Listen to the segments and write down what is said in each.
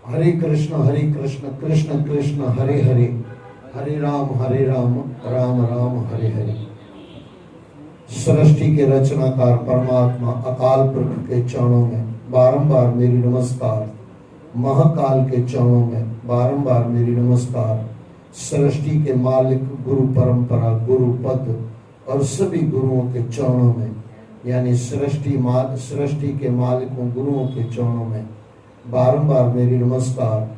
हरे कृष्ण कृष्ण कृष्ण हरे हरे, हरे राम राम राम हरे हरे। सृष्टि के रचनाकार परमात्मा अकाल पुरख के चरणों में बारंबार मेरी नमस्कार। महाकाल के चरणों में बारंबार मेरी नमस्कार। सृष्टि के मालिक गुरु परंपरा, गुरु पद और सभी गुरुओं के चरणों में, यानी सृष्टि के मालिकों गुरुओं के चरणों में बारंबार मेरी नमस्कार।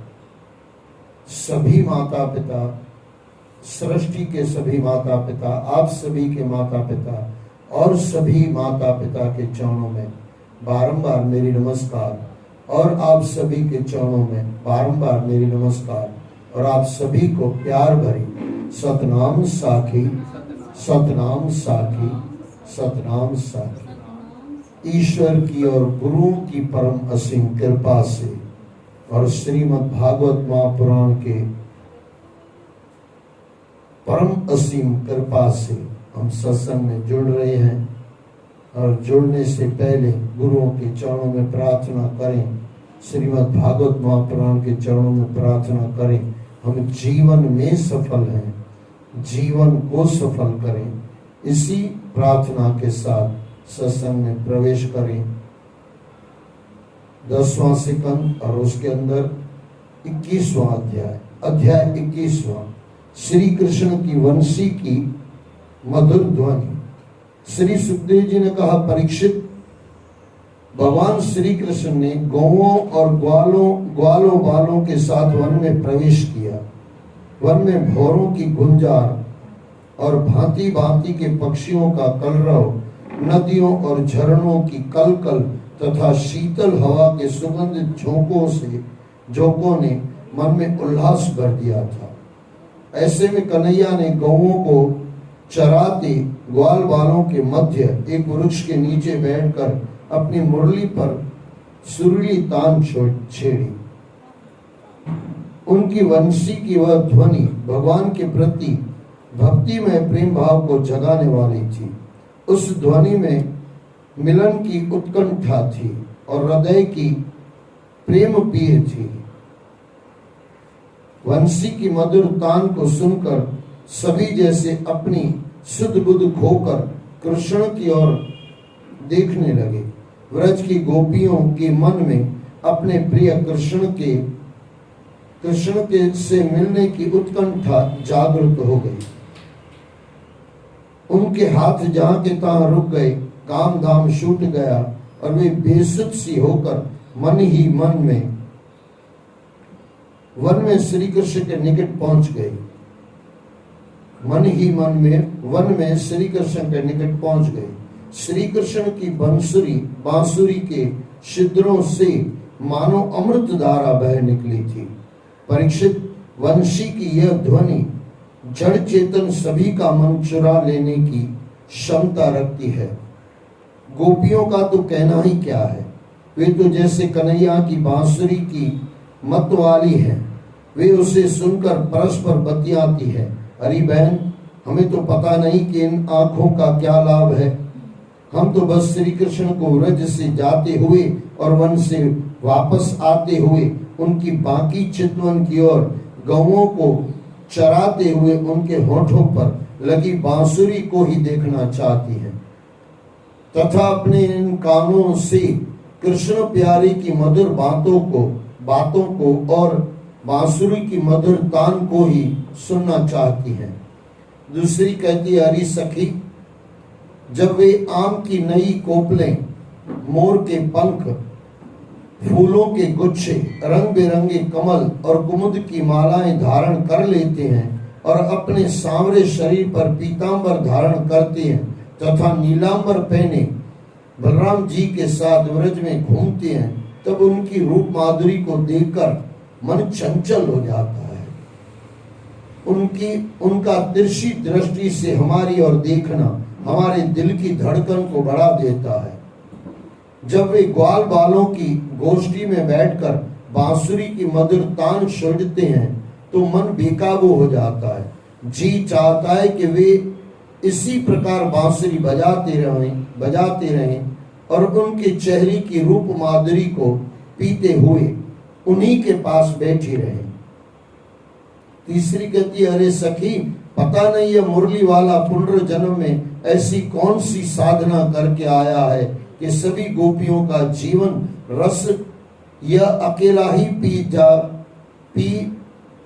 सभी माता पिता, सृष्टि के सभी माता पिता, आप सभी के माता पिता और सभी माता पिता के चरणों में बारंबार मेरी नमस्कार। और आप सभी के चरणों में बारंबार मेरी नमस्कार। और आप सभी को प्यार भरी सतनाम साखी, सतनाम साखी, सतनाम साखी। ईश्वर की और गुरुओं की परम असीम कृपा से और श्रीमद् भागवत महापुराण के परम असीम कृपा से हम सत्संग में जुड़ रहे हैं। और जुड़ने से पहले गुरुओं के चरणों में प्रार्थना करें, श्रीमद् भागवत महापुराण के चरणों में प्रार्थना करें, हम जीवन में सफल हैं, जीवन को सफल करें। इसी प्रार्थना के साथ सत्संग में प्रवेश करें। 10वां सिकंद और उसके अंदर 21वां अध्याय 21वां, श्री कृष्ण की वंशी की मधुर ध्वनि। श्री सुखदेव जी ने कहा, परीक्षित, भगवान श्री कृष्ण ने गौओं और ग्वालों बालों के साथ वन में प्रवेश किया। वन में भौरों की गुंजार और भांति भांति के पक्षियों का कलरव, नदियों और झरनों की कलकल तथा शीतल हवा के सुगंधित झोंकों ने मन में उल्लास भर दिया था। ऐसे में कन्हैया ने गौओं को चराते ग्वाल बालों के मध्य एक वृक्ष के नीचे बैठकर अपनी मुरली पर सुरीली तान छेड़ी। उनकी वंशी की वह ध्वनि भगवान के प्रति भक्तिमय प्रेम भाव को जगाने वाली थी। उस ध्वनि में मिलन की उत्कंठा थी और हृदय की प्रेम पीर थी। वंशी की मधुर तान को सुनकर सभी जैसे अपनी सुध बुध खोकर कृष्ण की ओर देखने लगे। व्रज की गोपियों के मन में अपने प्रिय कृष्ण के से मिलने की उत्कंठा जागृत हो गई। उनके हाथ जहां के तहां रुक गए, काम धाम छूट गया और वे बेसुध सी होकर मन ही मन में वन में श्री कृष्ण के निकट पहुंच गई। मन ही मन में वन में श्री कृष्ण के निकट पहुंच गई। श्री कृष्ण की बांसुरी के छिद्रों से मानो अमृत धारा बह निकली थी। परीक्षित, वंशी की यह ध्वनि जड़ चेतन सभी का मन चुरा लेने की क्षमता रखती है। गोपियों का तो कहना ही क्या है, वे तो जैसे कन्हैया की बांसुरी की मत वाली है। वे उसे सुनकर परस्पर बतियाती है, अरे बहन, हमें तो पता नहीं कि इन आंखों का क्या लाभ है। हम तो बस श्री कृष्ण को व्रज से जाते हुए और वन से वापस आते हुए उनकी बाकी चितवन की ओर गौओं को चराते हुए उनके होठों पर लगी बांसुरी को ही देखना चाहती है तथा अपने इन कानों से कृष्ण प्यारी की मधुर बातों को और बांसुरी की मधुर तान को ही सुनना चाहती है। दूसरी कहती है, अरे सखी, जब वे आम की नई कोपलें, मोर के पंख, फूलों के गुच्छे, रंग बिरंगे कमल और कुमुद की मालाएं धारण कर लेते हैं और अपने सांवरे शरीर पर पीतांबर धारण करते हैं तथा नीलांबर पहने बलराम जी के साथ व्रज में घूमते हैं, तब उनकी रूप माधुरी को देखकर मन चंचल हो जाता है। उनका तिरछी दृष्टि से हमारी ओर देखना हमारे दिल की धड़कन को बढ़ा देता है। जब वे ग्वाल बालों की गोष्ठी में बैठकर बांसुरी की मधुर तान छेड़ते हैं तो मन बेकाबू हो जाता है। जी चाहता है कि वे इसी प्रकार बांसुरी बजाते रहें और उनके चेहरे की रूप माधुरी को पीते हुए उन्हीं के पास बैठी रहे। तीसरी कहती है, अरे सखी, पता नहीं ये मुरली वाला पुनर्जन्म में ऐसी कौन सी साधना करके आया है कि सभी गोपियों का जीवन रस यह अकेला ही पी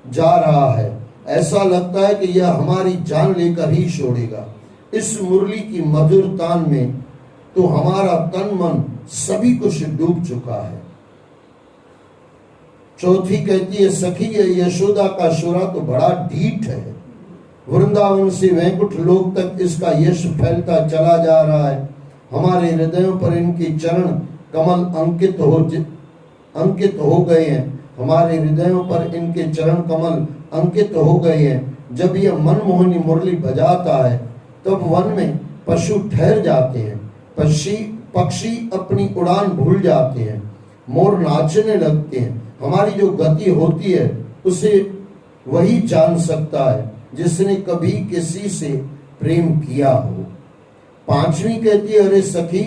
जा रहा है। ऐसा लगता है कि यह हमारी जान लेकर ही छोड़ेगा। इस मुरली की मधुर तान में तो हमारा तन मन सभी कुछ डूब चुका है। चौथी कहती है, सखी, यशोदा का शोरा तो बड़ा ढीठ है। वृंदावन से वैकुंठ लोक तक इसका यश फैलता चला जा रहा है। हमारे हृदयों पर इनके चरण कमल अंकित हो गए हैं। हमारे हृदयों पर इनके चरण कमल अंकित हो गए हैं। जब यह मनमोहनी मुरली बजाता है तब वन में पशु ठहर जाते हैं, पक्षी अपनी उड़ान भूल जाते हैं, मोर नाचने लगते हैं। हमारी जो गति होती है उसे वही जान सकता है जिसने कभी किसी से प्रेम किया हो। पांचवी कहती है, अरे सखी,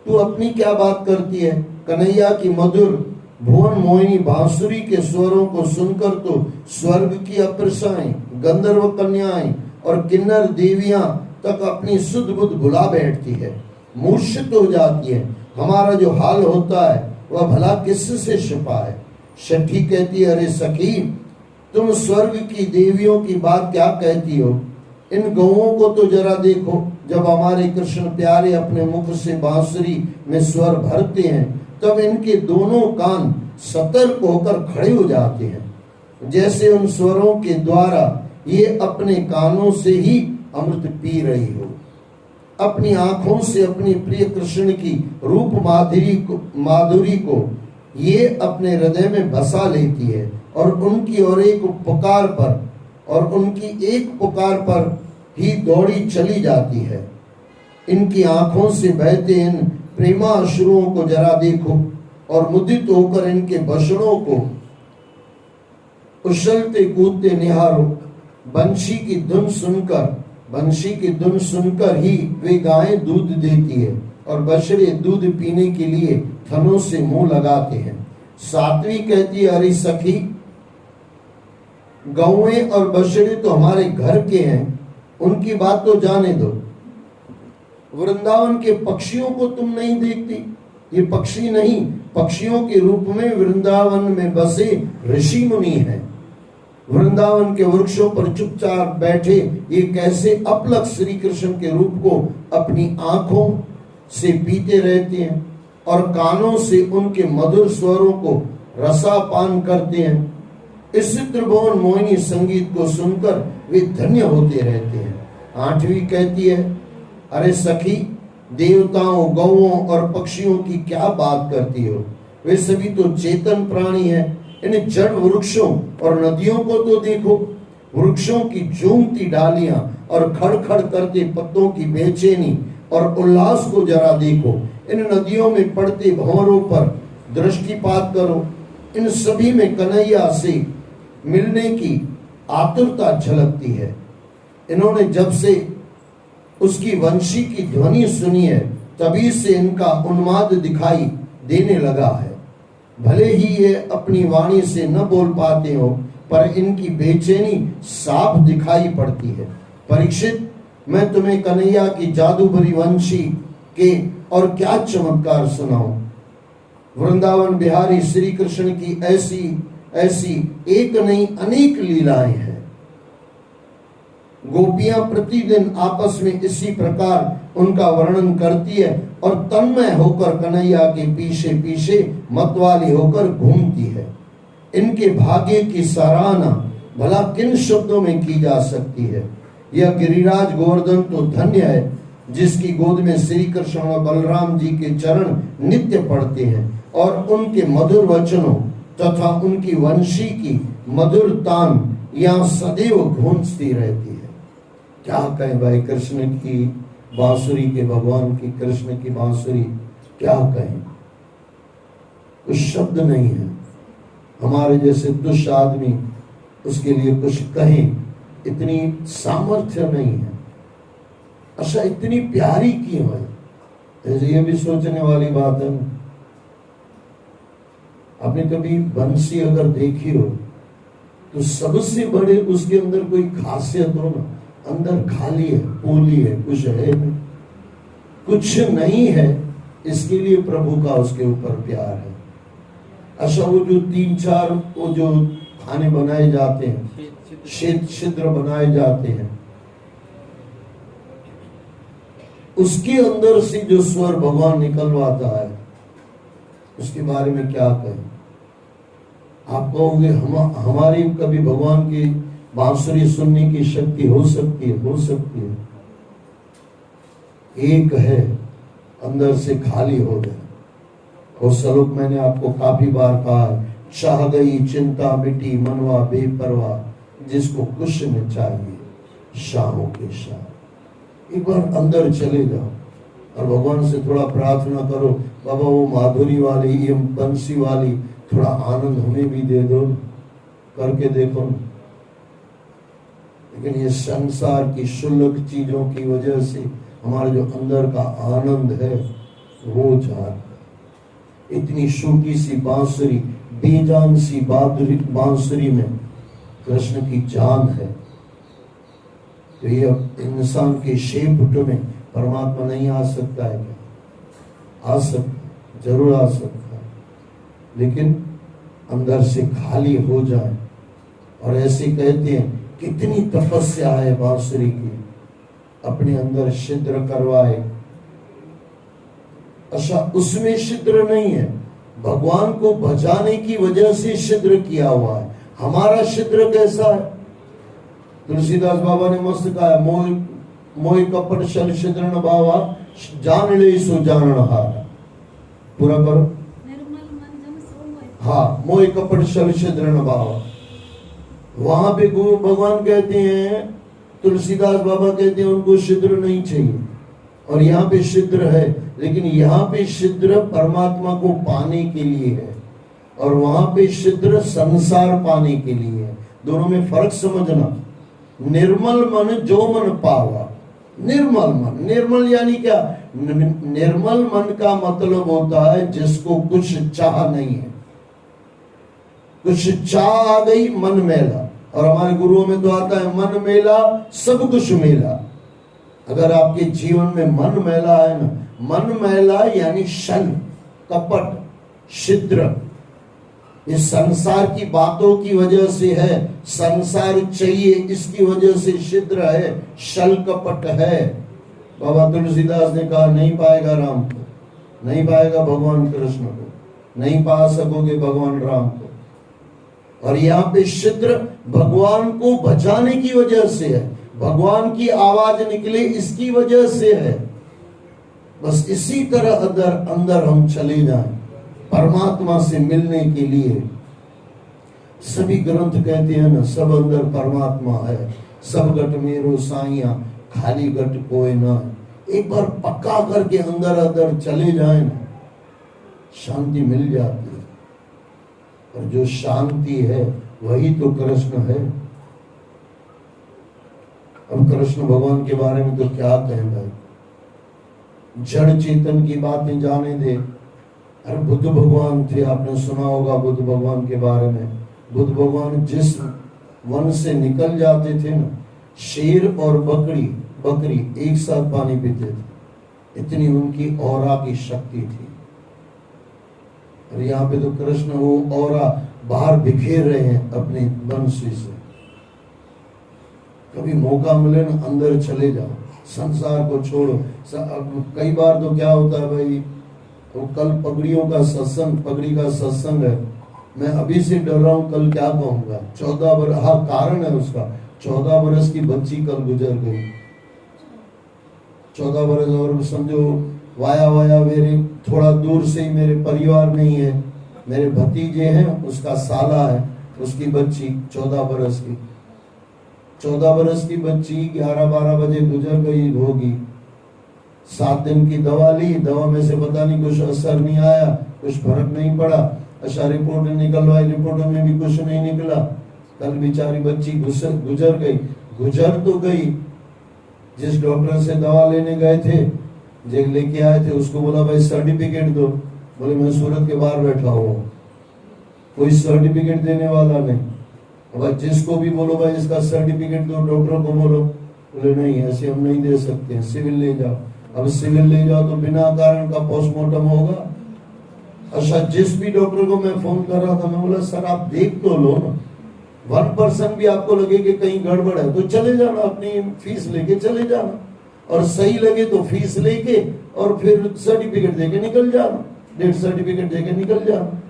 तू अपनी क्या बात करती है? कन्हैया की मधुर भुवन मोहिनी बांसुरी के स्वरों को सुनकर तो स्वर्ग की अप्सराएं, गंधर्व कन्याएं और किन्नर देवियां तक अपनी सुध बुध भुला बैठती है, मूर्छित हो जाती है। हमारा जो हाल होता है वह भला किससे छिपा है? छठी कहती है, अरे सखी, तुम स्वर्ग की देवियों की बात क्या कहती हो? इन गौओं को तो जरा देखो। जब हमारे कृष्ण प्यारे अपने मुख से बांसुरी में स्वर भरते हैं तब इनके दोनों कान सतर्क होकर खड़े हो जाते हैं, जैसे उन स्वरों के द्वारा ये अपने कानों से ही अमृत पी रही हो। अपनी आंखों से अपनी प्रिय कृष्ण की रूप माधुरी को ये अपने हृदय में बसा लेती है और उनकी एक पुकार पर ही दौड़ी चली जाती है। इनकी आंखों से बहते इन प्रेमा अश्रुओं को जरा देखो और मुदित होकर इनके बछड़ों को उछलते कूदते निहारो। बंशी की धुन सुनकर ही वे गायें दूध देती है और बछड़े दूध पीने के लिए थनों से मुंह लगाते हैं। सातवीं कहती है, अरे सखी, गौएं और बछड़े तो हमारे घर के हैं, उनकी बात तो जाने दो। वृंदावन के पक्षियों को तुम नहीं देखती? ये पक्षी नहीं, पक्षियों के रूप में वृंदावन में बसे ऋषि मुनि हैं। वृंदावन के वृक्षों पर चुपचाप बैठे ये कैसे अपलक श्री कृष्ण के रूप को अपनी आंखों से पीते रहते हैं और कानों से उनके मधुर स्वरों को रसापान करते हैं। इस त्रिभुवन मोहिनी संगीत को सुनकर वे धन्य होते रहते हैं। आठवीं कहती है, अरे सखी, देवताओं, गौओं और पक्षियों की क्या बात करती हो? वे सभी तो चेतन प्राणी हैं। इन जड़ वृक्षों और नदियों को तो देखो। वृक्षों की झूमती डालियां और खड़खड़ करते पत्तों की बेचैनी और उल्लास को जरा देखो। इन नदियों में पड़ते भंवरों पर दृष्टिपात करो। इन सभी में कन्हैया से मिलने की आतुरता झलकती है। इन्होंने जब से उसकी वंशी की ध्वनि सुनी है तभी से इनका उन्माद दिखाई देने लगा है। भले ही ये अपनी वाणी से न बोल पाते हो पर इनकी बेचैनी साफ दिखाई पड़ती है। परीक्षित, मैं तुम्हें कन्हैया की जादू भरी वंशी के और क्या चमत्कार सुनाऊं। वृंदावन बिहारी श्री कृष्ण की ऐसी एक नहीं अनेक लीलाएं हैं। गोपियां प्रतिदिन आपस में इसी प्रकार उनका वर्णन करती है और तन्मय होकर कन्हैया के पीछे पीछे मतवाली होकर घूमती है। इनके भाग्य की सराहना भला किन शब्दों में की जा सकती है। यह गिरिराज गोवर्धन तो धन्य है जिसकी गोद में श्री कृष्ण और बलराम जी के चरण नित्य पड़ते हैं और उनके मधुर वचनों तथा उनकी वंशी की मधुर तान यहाँ सदैव गूंजती रहती है। क्या कहें भाई, कृष्ण की बांसुरी के भगवान की कृष्ण की बांसुरी, क्या कहें, कुछ शब्द नहीं है। हमारे जैसे दुष्ट आदमी उसके लिए कुछ कहें इतनी सामर्थ्य नहीं है। अच्छा, इतनी प्यारी क्यों है? ये भी सोचने वाली बात है। आपने कभी बंसी अगर देखी हो तो सबसे बड़े उसके अंदर कोई खासियत हो ना, अंदर खाली है, पोली है, कुछ है नहीं, कुछ नहीं है। इसके लिए प्रभु का उसके ऊपर प्यार है। अच्छा, वो जो 3-4 वो जो खाने बनाए जाते हैं, छिद्र बनाए जाते हैं, उसके अंदर से जो स्वर भगवान निकलवाता है, उसके बारे में क्या कहें। आप कहोगे हमारी कभी भगवान की बांसुरी सुनने की शक्ति हो सकती है, हो सकती है। एक है, अंदर से खाली हो जाए। और सलोक मैंने आपको काफी बार कहा है, चाह गई चिंता मिटी मनवा बेपरवाह, जिसको कुछ न चाहिए शाहों के शाह। एक बार अंदर चले जाओ और भगवान से थोड़ा प्रार्थना करो, बाबा वो माधुरी वाली, ये बंसी वाली थोड़ा आनंद हमें भी दे दो, करके देखो। लेकिन ये संसार की शुल्लक चीजों की वजह से हमारा जो अंदर का आनंद है वो जा, इतनी छोटी सी बांसुरी, बेजान सी बांसुरी में कृष्ण की जान है। तो ये इंसान के शेपुट में परमात्मा नहीं आ सकता है क्या? आ सकता, जरूर आ सकता है, लेकिन अंदर से खाली हो जाए। और ऐसे कहते हैं कितनी तपस्या है बांसुरी की, अपने अंदर छिद्र करवाए। अच्छा, उसमें छिद्र नहीं है, भगवान को बचाने की वजह से छिद्र किया हुआ है। हमारा छिद्र कैसा है? तुलसीदास बाबा ने मस्त कहा है, मोह कपट छल छिद्र न भावा, जान ले सो जानन हारा। पूरा करो। हाँ, मोह कपट छल छिद्र न भावा। वहां पे गुरु भगवान कहते हैं, तुलसीदास बाबा कहते हैं उनको छिद्र नहीं चाहिए, और यहाँ पे छिद्र है। लेकिन यहाँ पे छिद्र परमात्मा को पाने के लिए है, और वहां पे छिद्र संसार पाने के लिए है। दोनों में फर्क समझना। निर्मल मन जो मन पावा, निर्मल मन, निर्मल यानी क्या? निर्मल मन का मतलब होता है जिसको कुछ चाह नहीं है, कुछ चाह आ गई मन मेला। और हमारे गुरुओं में तो आता है मन मेला सब कुछ मेला। अगर आपके जीवन में मन मैला है ना, मन मैला यानी छल कपट छिद्र, इस संसार की बातों की वजह से है, संसार चाहिए इसकी वजह से छिद्र है, छल कपट है। बाबा तुलसीदास ने कहा नहीं पाएगा राम को, नहीं पाएगा भगवान कृष्ण को, नहीं पा सकोगे भगवान राम को। और यहाँ पे छिद्र भगवान को बचाने की वजह से है, भगवान की आवाज निकले इसकी वजह से है। बस इसी तरह अंदर अंदर हम चले जाएं परमात्मा से मिलने के लिए। सभी ग्रंथ कहते हैं ना, सब अंदर परमात्मा है, सब गट मेरो साइया, खाली गट कोई ना। एक बार पक्का करके अंदर अंदर चले जाएं ना, शांति मिल जाती है। और जो शांति है वही तो कृष्ण है। अब कृष्ण भगवान के बारे में तो क्या कहें भाई, जड़ चेतन की बातें जाने दे। अरे बुद्ध भगवान थे, आपने सुना होगा बुद्ध भगवान के बारे में। बुद्ध भगवान जिस वन से निकल जाते थे ना, शेर और बकरी एक साथ पानी पीते थे, इतनी उनकी औरा की शक्ति थी। और यहाँ पे तो कृष्ण वो औरा बाहर बिखेर रहे हैं अपनी बंसी से। कभी मौका मिले ना अंदर चले जाओ, संसार को छोड़ो। कई बार तो क्या होता है भाई, तो कल पगड़ियों का सत्संग, पगड़ी का सत्संग है, मैं अभी से डर रहा हूं कल क्या कहूंगा। 14 बरस, हाँ कारण है उसका, 14 बरस की बच्ची कल गुजर गई। 14 बरस, और समझो वाया मेरे थोड़ा दूर से ही मेरे परिवार नहीं है, मेरे भतीजे हैं, उसका साला है, उसकी बच्ची 14 बरस की। 14 बरस की बच्ची 11-12 बजे गुजर गई होगी। 7 दिन की दवा ली, दवा में से पता नहीं कुछ असर नहीं आया, कुछ फर्क नहीं पड़ा। अच्छा रिपोर्ट निकलवाई, रिपोर्टों में भी कुछ नहीं निकला। कल बेचारी बच्ची गुजर गई। गुजर तो गई, जिस डॉक्टर से दवा लेने गए थे, लेके आए थे, उसको बोला भाई सर्टिफिकेट दो, बोले मैं सूरत के बाहर बैठा हूँ। कोई सर्टिफिकेट देने वाला नहीं। अब जिसको भी बोलो भाई इसका सर्टिफिकेट दो, डॉक्टर को बोलो, बोले नहीं ऐसे हम नहीं दे सकते, सिविल ले जाओ। अब सिविल ले जाओ तो बिना कारण का पोस्टमार्टम होगा। अच्छा, जिस भी डॉक्टर को मैं फोन कर रहा था, मैं बोला सर आप देख तो लो ना, 1% भी आपको लगे कि कहीं गड़बड़ है तो चले जाना, अपनी फीस लेके चले जाना, और सही लगे तो फीस लेके और फिर सर्टिफिकेट देके निकल जाना, डेथ सर्टिफिकेट देके निकल जाना।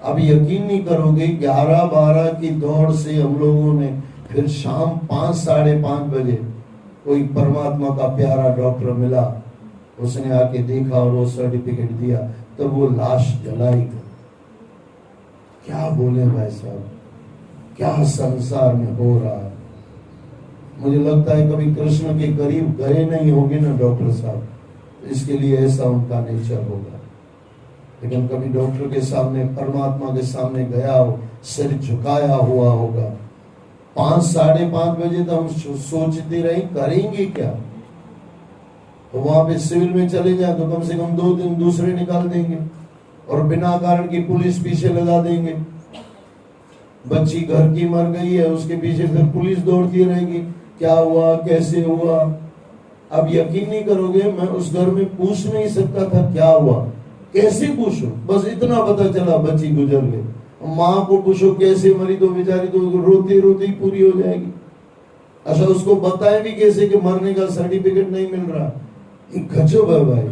अब यकीन नहीं करोगे, 11-12 की दौड़ से हम लोगों ने फिर शाम 5 साढ़े 5 बजे कोई परमात्मा का प्यारा डॉक्टर मिला, उसने आके देखा और वो सर्टिफिकेट दिया, तब वो लाश जलाई गई। क्या बोले भाई साहब, क्या संसार में हो रहा है। मुझे लगता है कभी कृष्ण के करीब गए नहीं होंगे ना डॉक्टर साहब, इसके लिए ऐसा उनका नेचर होगा। लेकिन कभी डॉक्टर के सामने, परमात्मा के सामने गया हो, सिर झुकाया हुआ होगा। 5 साढ़े 5 बजे तो हम सोचते रहे करेंगे क्या, तो वहां पे सिविल में चले जाए तो कम से कम 2 दिन दूसरे निकाल देंगे, और बिना कारण की पुलिस पीछे लगा देंगे। बच्ची घर की मर गई है, उसके पीछे फिर पुलिस दौड़ती रहेगी, क्या हुआ कैसे हुआ। अब यकीन नहीं करोगे, मैं उस घर में पूछ नहीं सकता था क्या हुआ, कैसे पूछो, बस इतना पता चला बच्ची गुजर गई। माँ को पूछो कैसे मरी, तो बेचारी तो रोते रोते ही पूरी हो जाएगी। अच्छा, उसको बताएं भी कैसे कि मरने का सर्टिफिकेट नहीं मिल रहा। एक गजब है भाई,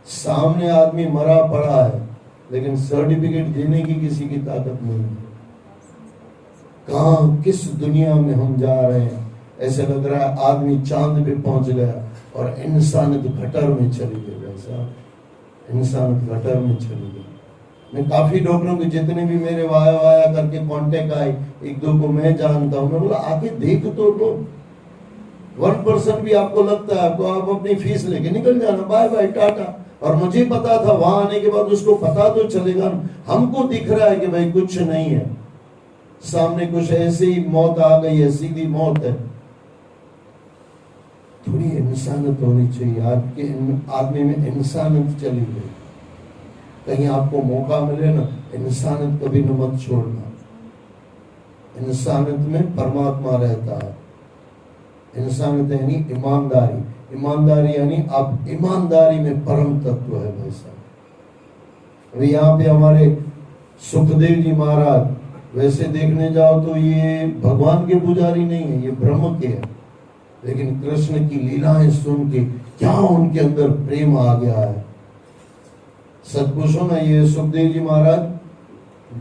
सामने आदमी मरा पड़ा है लेकिन सर्टिफिकेट देने की किसी की ताकत नहीं है। कहां किस दुनिया में हम जा रहे हैं, ऐसे लग रहा है आदमी चांद पे पहुंच गया और इंसानियत गटर में चली गई। वैसा इंसानियत गटर में चली गई। मैं काफी डॉक्टरों के जितने भी मेरे वाया वाया करके कांटेक्ट आए, 1-2 को मैं जानता हूं, मैं बोला आके देख तो लो। 1% भी आपको लगता है, आपको आप अपनी फीस लेके निकल जाना, बाय बाय टाटा। और मुझे पता था वहां आने के बाद उसको पता तो चलेगा, हमको दिख रहा है कि भाई कुछ नहीं है, सामने कुछ ऐसे ही मौत आ गई है, सीधी मौत है। थोड़ी इंसानियत होनी चाहिए, आपके आदमी में इंसानियत चली गई। कहीं आपको मौका मिले ना, इंसानियत कभी न मत छोड़ना। इंसानियत में परमात्मा रहता है। इंसानियत यानी ईमानदारी, ईमानदारी यानी आप ईमानदारी में परम तत्व है भाई साहब। अभी यहाँ पे हमारे सुखदेव जी महाराज, वैसे देखने जाओ तो ये भगवान के पुजारी नहीं है, ये ब्रह्म के है, लेकिन कृष्ण की लीलाएं सुन के क्या उनके अंदर प्रेम आ गया है। सच पूछो ना, ये सुखदेव जी महाराज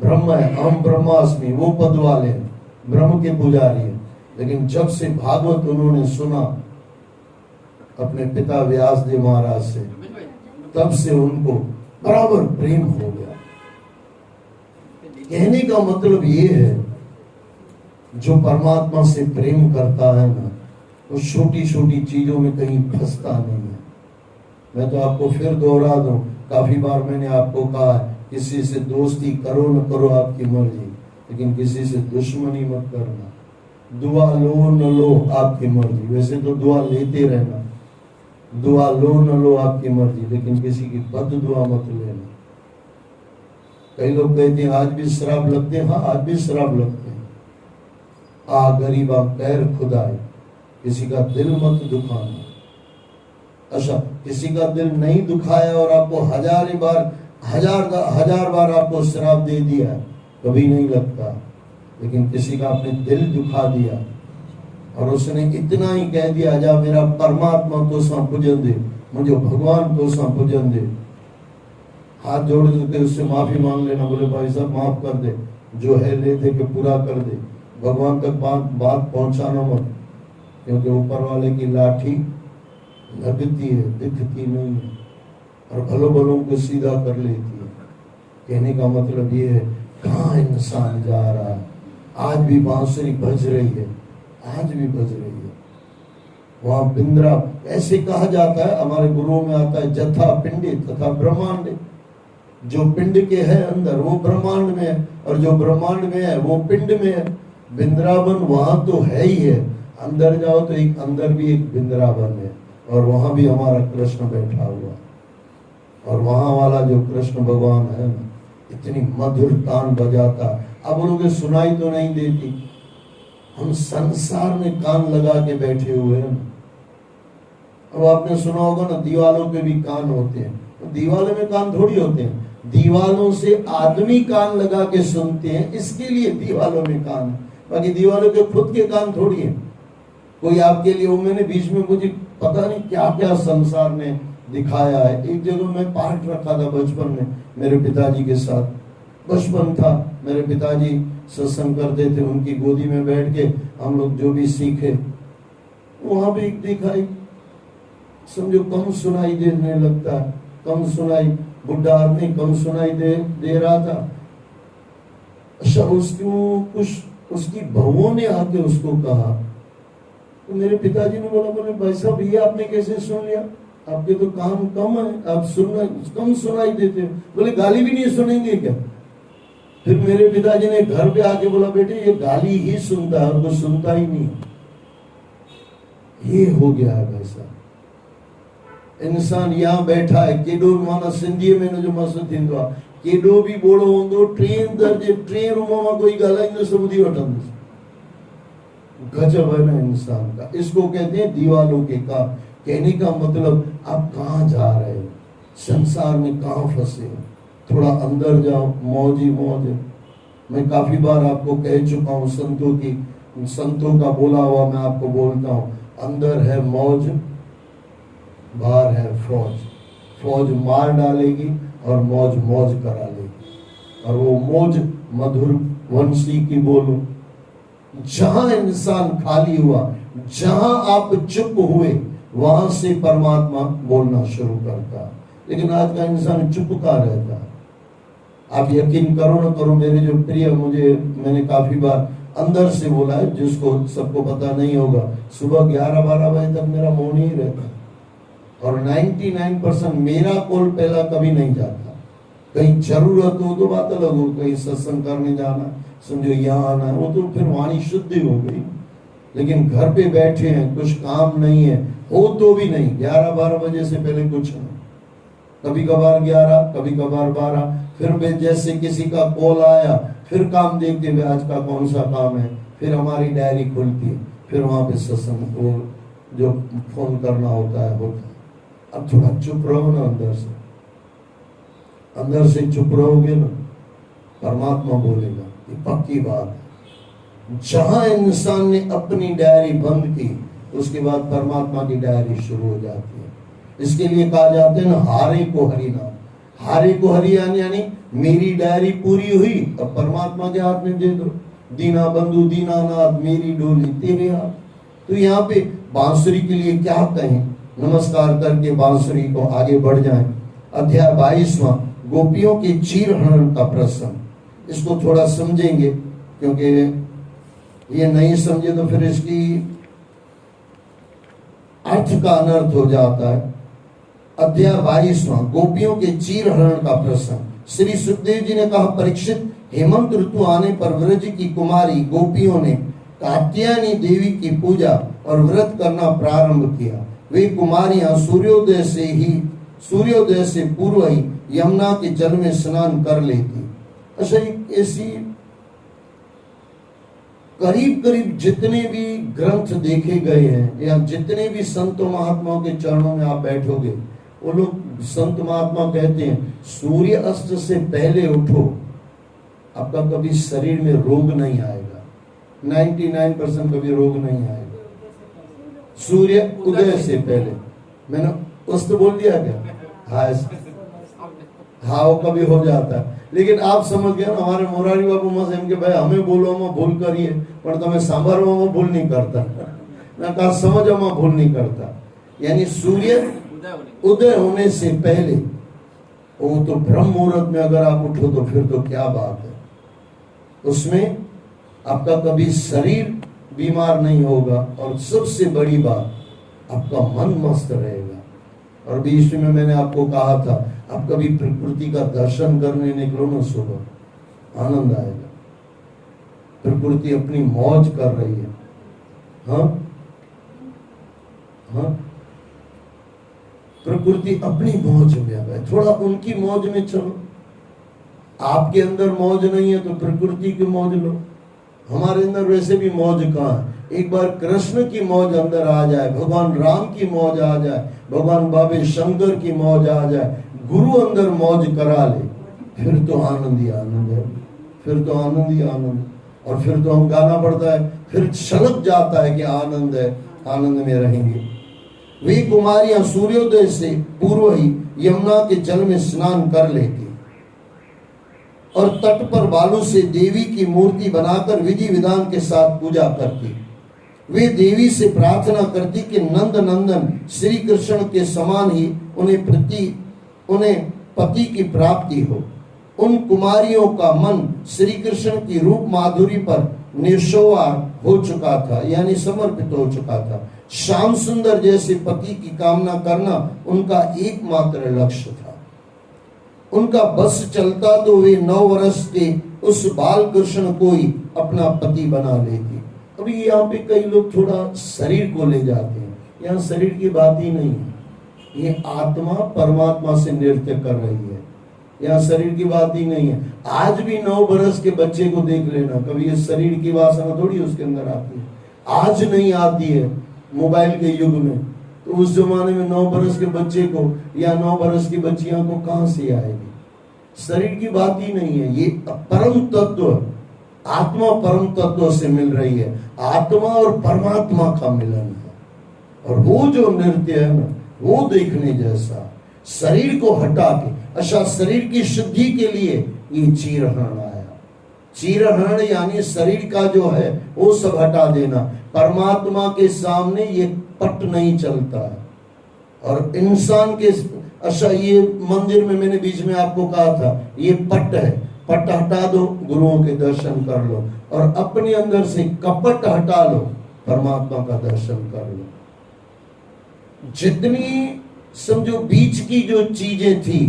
ब्रह्म है, अहम ब्रह्मास्मि, वो पद वाले हैं, ब्रह्म के पुजारी है। लेकिन जब से भागवत उन्होंने सुना अपने पिता व्यासदेव महाराज से, तब से उनको बराबर प्रेम हो गया। कहने का मतलब ये है, जो परमात्मा से प्रेम करता है ना, वो छोटी छोटी चीजों में कहीं फंसता नहीं है। मैं तो आपको फिर दोहरा दूं, काफी बार मैंने आपको कहा है, किसी से दोस्ती करो न करो आपकी मर्जी, लेकिन किसी से दुश्मनी मत करना। दुआ लो न लो आपकी मर्जी, वैसे तो दुआ लेते रहना, दुआ लो न लो आपकी मर्जी, लेकिन किसी की बद दुआ मत लेना। कई लोग कहते हैं आज भी शराब लगते हैं, हाँ आज भी शराब लगते हैं। आ गरीबा पैर खुदाए, किसी का दिल मत दुखाना। अच्छा, किसी का दिल नहीं दुखाया और आपको हजार बार आपको शराब दे दिया, कभी नहीं लगता। लेकिन किसी का आपने दिल दुखा दिया और उसने इतना ही कह दिया, जा मेरा परमात्मा तो सा पूजन दे, मुझे भगवान तो सा पूजन दे, हाथ जोड़ के उससे माफी मांग लेना, बोले भाई साहब माफ कर दे, जो है ले दे के पूरा कर दे। भगवान तक बात पहुंचाना मत, क्योंकि ऊपर वाले की लाठी लगती है, दिखती नहीं है, और भलो भलों को सीधा कर लेती है। कहने का मतलब ये है, कहाँ इंसान जा रहा है। आज भी बांसुरी बज रही है, आज भी बज रही है। वहां बिंद्रा, ऐसे कहा जाता है, हमारे गुरुओं में आता है, जथा पिंडी तथा ब्रह्मांड। जो पिंड के है अंदर वो ब्रह्मांड में है, और जो ब्रह्मांड में है वो पिंड में है। बिंद्रावन वहां तो है ही है, अंदर जाओ तो एक अंदर भी एक बिंद्रावन है, और वहां भी हमारा कृष्ण बैठा हुआ। और वहां वाला जो कृष्ण भगवान है ना, इतनी मधुर तान बजाता। अब बोलोगे सुनाई तो नहीं देती। हम संसार में कान लगा के बैठे हुए हैं। अब आपने सुना होगा ना, दीवालों पे भी कान होते हैं। तो दीवालों में कान थोड़ी होते हैं, दीवालों से आदमी कान लगा के सुनते हैं, इसके लिए दीवालों में कान है। बाकी दीवालों के खुद के कान थोड़ी है। कोई आपके लिए, वो मैंने बीच में मुझे पता नहीं क्या क्या संसार ने दिखाया है। एक जगह मैं पाठ रखा था बचपन में मेरे पिताजी के साथ। बचपन था, मेरे पिताजी सत्संग करते थे, उनकी गोदी में बैठ के हम लोग जो भी सीखे। वहां पे एक देखा, एक समझो कम सुनाई देने लगता है, कम सुनाई, बुढ़ा आदमी कम सुनाई दे रहा था। अच्छा, उसको कुछ उसकी बहुओं ने आके उसको कहा, तो मेरे पिताजी ने बोले भाई साहब भैया आपने कैसे सुन लिया, आपके तो काम कम है, आप सुनना कम सुनाई देते हो। बोले गाली भी नहीं सुनेंगे क्या? फिर मेरे पिताजी ने घर पे आके बोला बेटे ये गाली ही सुनता है, वो सुनता ही नहीं। ये हो गया है वैसा इंसान। यहाँ बैठा है, केडो माना सिंधी में जो मस्त थींदो आहे, केडो भी बोड़ो होंदो, ट्रेन दर्जे ट्रेन रूम में कोई ॻाल्हाईंदो समुझी वठंदुसि। गजब है ना इंसान का। इसको कहते हैं दीवालों के का। कहने का मतलब आप कहाँ जा रहे हो, संसार में कहाँ फंसे हो, थोड़ा अंदर जाओ, मौज ही मौज है। मैं काफी बार आपको कह चुका हूँ, संतों का बोला हुआ मैं आपको बोलता हूँ, अंदर है मौज, बाहर है फौज। फौज मार डालेगी और मौज मौज करा लेगी। और वो मौज मधुर वंशी की बोलो। जहां इंसान खाली हुआ, जहां आप चुप हुए, वहां से परमात्मा बोलना शुरू करता है। लेकिन आज का इंसान चुप का रहता है। आप यकीन करो ना करो, मेरे जो प्रिय, मैंने काफी बार अंदर से बोला है, जिसको सबको पता नहीं होगा, सुबह 11-12 बजे तक मेरा मौन ही रहता है। और 99% मेरा कॉल पहला कभी नहीं जाता। कहीं जरूरत हो तो बात अलग हो, कहीं सत्संग करने जाना, समझो यहाँ आना है, वो तो फिर वाणी शुद्धि हो गई। लेकिन घर पे बैठे हैं, कुछ काम नहीं है, हो तो भी नहीं, 11-12 बजे से पहले कुछ नहीं। कभी कभार 11, कभी कभार 12, फिर जैसे किसी का कॉल आया, फिर काम देखते हुए आज का कौन सा काम है, फिर हमारी डायरी खुलती है, फिर वहां पे सत्संग को जो फोन करना होता है। अब थोड़ा चुप रहो ना, अंदर से चुप रहोगे ना, परमात्मा बोलेगा। ये पक्की बात है। जहां इंसान ने अपनी डायरी बंद की, उसके बाद परमात्मा की डायरी शुरू हो जाती है। इसके लिए कहा जाता है ना, हारे को हरि नाम। हारे को हरि यानी मेरी डायरी पूरी हुई, अब परमात्मा के हाथ में दे दो। दीना बंधु दीनानाथ, मेरी डोली तेरे हाथ। तो यहाँ पे बांसुरी के लिए क्या कहें, नमस्कार करके बांसुरी को आगे बढ़ जाएं। अध्याय 22वां, गोपियों के चीर हरण का प्रसंग। इसको थोड़ा समझेंगे, क्योंकि ये नहीं समझे तो फिर इसकी अर्थ का अनर्थ हो जाता है। अध्याय 22वां, गोपियों के चीर हरण का प्रसंग। श्री सुखदेव जी ने कहा, परीक्षित, हेमंत ऋतु आने पर व्रज की कुमारी गोपियों ने कात्यायनी देवी की पूजा और व्रत करना प्रारंभ किया। वे कुमारियां सूर्योदय से पूर्व ही यमुना के जल में स्नान कर लेती। अच्छा, ऐसी करीब करीब जितने भी ग्रंथ देखे गए हैं, या जितने भी संतों महात्माओं के चरणों में आप बैठोगे, वो लोग संत महात्मा कहते हैं, सूर्य अस्त से पहले उठो, आपका कभी शरीर में रोग नहीं आएगा। 99% कभी रोग नहीं आएगा। सूर्य उदय से पहले, मैंने अस्त बोल दिया क्या? हाँ, वो कभी हो जाता है। लेकिन आप समझ गए ना, हमारे मोरारी बाबू मस एम के भाई हमें बोलवामा भूल करिए, पर तमें सांभळवामा भूल नहीं करता ना, का समझवामा भूल नहीं करता। यानी सूर्य उदय होने से पहले, वो तो ब्रह्म मुहूर्त में अगर आप उठो तो फिर तो क्या बात है। उसमें आपका कभी शरीर बीमार नहीं होगा, और सबसे बड़ी बात, आपका मन मस्त रहेगा। और बीच में मैंने आपको कहा था, आप कभी प्रकृति का दर्शन करने निकलो ना सुबह, आनंद आएगा। प्रकृति अपनी मौज कर रही है। हाँ हाँ, प्रकृति अपनी मौज में आ गए, थोड़ा उनकी मौज में चलो। आपके अंदर मौज नहीं है तो प्रकृति की मौज लो। हमारे अंदर वैसे भी मौज कहाँ है? एक बार कृष्ण की मौज अंदर आ जाए, भगवान राम की मौज आ जाए, भगवान बाबे शंकर की मौज आ जाए, गुरु अंदर मौज करा ले, फिर तो आनंद ही आनंद है, फिर तो आनंद ही आनंद। और फिर तो हम गाना पड़ता है, फिर छलक जाता है कि आनंद है, आनंद में रहेंगे। वे कुमारियां सूर्योदय से पूर्व ही यमुना के जल में स्नान कर लेती और तट पर बालू से देवी की मूर्ति बनाकर विधि विधान के साथ पूजा करती। वे देवी से प्रार्थना करती कि नंद नंदन श्री कृष्ण के समान ही उन्हें पति की प्राप्ति हो। उन कुमारियों का मन श्री कृष्ण की रूप माधुरी पर निशोवार हो चुका था, यानी समर्पित हो चुका था। श्याम सुंदर जैसे पति की कामना करना उनका एकमात्र लक्ष्य था। उनका बस चलता तो वे 9 वर्ष के उस बाल कृष्ण को ही अपना पति बना लेती। अभी यहाँ पे कई लोग थोड़ा शरीर को ले जाते हैं, यहाँ शरीर की बात ही नहीं है, ये आत्मा परमात्मा से नृत्य कर रही है, यहाँ शरीर की बात ही नहीं है। आज भी 9 वर्ष के बच्चे को देख लेना, कभी ये शरीर की वासना थोड़ी उसके अंदर आती है, आज नहीं आती है मोबाइल के युग में, तो उस जमाने में 9 वर्ष के बच्चे को या 9 वर्ष की बच्चियां को कहां से आएगी? शरीर की बात ही नहीं है, ये परम तत्व आत्मा परम तत्व से मिल रही है, आत्मा और परमात्मा का मिलन है। और वो जो नृत्य है ना, वो देखने जैसा। शरीर को हटा के, अच्छा शरीर की शुद्धि के लिए ये चीरहरण आया। चीरहरण यानी शरीर का जो है वो सब हटा देना। परमात्मा के सामने ये पट नहीं चलता है। और इंसान के, अच्छा ये मंदिर में मैंने बीच में आपको कहा था, ये पट है, पट हटा दो, गुरुओं के दर्शन कर लो, और अपने अंदर से कपट हटा लो, परमात्मा का दर्शन कर लो। जितनी समझो बीच की जो चीजें थी,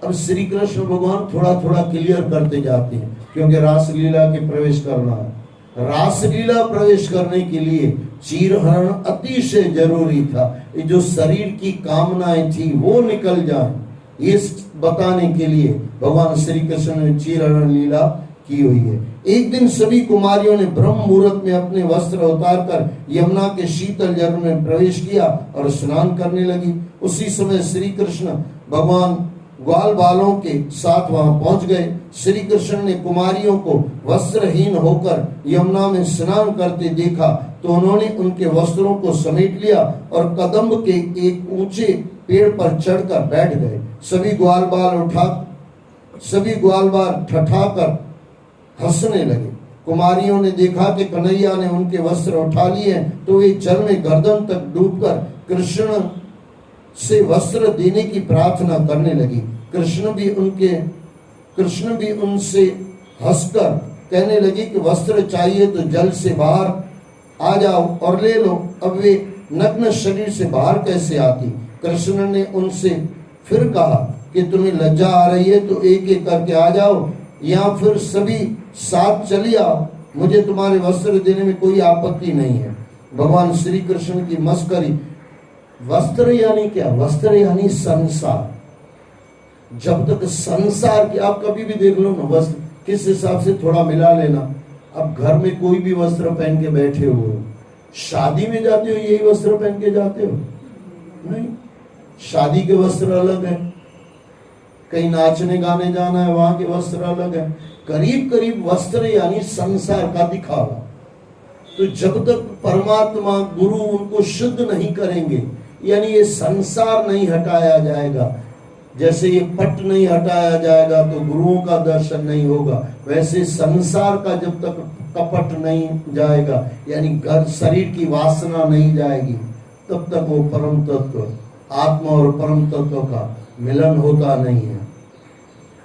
अब श्री कृष्ण भगवान थोड़ा थोड़ा क्लियर करते जाते हैं, क्योंकि रासलीला के प्रवेश करना है। रासलीला प्रवेश करने के लिए चीरहरण अतिशय जरूरी था। ये जो शरीर की कामनाएं थी वो निकल जाए, ये बताने के लिए भगवान श्री कृष्ण ने चीरहरण लीला की हुई है। एक दिन सभी कुमारियों ने ब्रह्म मुहूर्त में अपने वस्त्र उतारकर यमुना के शीतल जल में प्रवेश किया और स्नान करने लगी। उसी समय श्री कृष्ण भगवान ग्वाल बालों के साथ वहां पहुंच गए। श्री कृष्ण ने कुमारियों को वस्त्रहीन होकर यमुना में स्नान करते देखा तो उन्होंने उनके वस्त्रों को समेट लिया और कदम्ब के एक ऊंचे पेड़ पर चढ़कर बैठ गए। सभी ग्वाल बाल ठठाकर हंसने लगे। कुमारियों ने देखा कि कन्हैया ने उनके वस्त्र उठा लिए तो वे जल में गर्दन तक डूबकर कृष्ण से वस्त्र देने की प्रार्थना करने लगी। कृष्ण भी उनसे हंसकर कहने लगे कि वस्त्र चाहिए तो जल से बाहर आ जाओ और ले लो। अब वे नग्न शरीर से बाहर कैसे आती? कृष्ण ने उनसे फिर कहा कि तुम्हें लज्जा आ रही है तो एक एक करके आ जाओ, या फिर सभी साथ चली आओ, मुझे तुम्हारे वस्त्र देने में कोई आपत्ति नहीं है। भगवान श्री कृष्ण की मस्करी। वस्त्र यानी क्या? वस्त्र यानी संसार। जब तक संसार के, आप कभी भी देख लो ना वस्त्र किस हिसाब से, थोड़ा मिला लेना। अब घर में कोई भी वस्त्र पहन के बैठे हो, शादी में जाते हो यही वस्त्र पहन के जाते हो? नहीं, शादी के वस्त्र अलग है, कहीं नाचने गाने जाना है वहां के वस्त्र अलग है। करीब करीब वस्त्र यानी संसार का दिखावा। तो जब तक परमात्मा गुरु उनको शुद्ध नहीं करेंगे, यानी ये संसार नहीं हटाया जाएगा, जैसे ये पट नहीं हटाया जाएगा तो गुरुओं का दर्शन नहीं होगा, वैसे संसार का जब तक कपट नहीं जाएगा, यानी घर शरीर की वासना नहीं जाएगी, तब तक वो परम तत्व आत्मा और परम तत्व का मिलन होता नहीं है।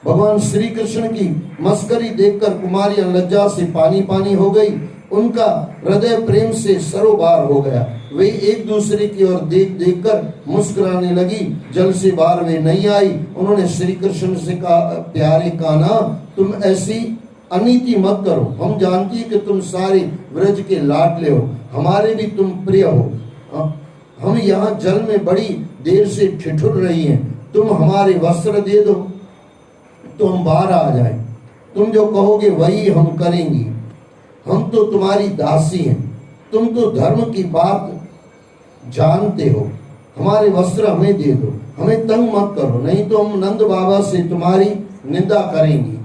भगवान श्री कृष्ण की मस्करी देखकर कुमारियां लज्जा से पानी पानी हो गई। उनका हृदय प्रेम से सरोबार हो गया। वे एक दूसरे की ओर देख देख कर मुस्कुराने लगी। जल से बाहर वे नहीं आई। उन्होंने श्री कृष्ण से कहा, प्यारे कान्हा, तुम ऐसी अनीति मत करो। हम जानती है कि तुम सारे व्रज के लाडले हो, हमारे भी तुम प्रिय हो। हम यहाँ जल में बड़ी देर से ठिठुर रही हैं, तुम हमारे वस्त्र दे दो। तो हम बाहर आ जाएं। तुम जो कहोगे वही हम करेंगी। हम तो तुम्हारी दासी हैं। तुम तो धर्म की बात जानते हो। हमारे वस्त्र हमें दे दो, हमें तंग मत करो, नहीं तो हम नंद बाबा से तुम्हारी निंदा करेंगी।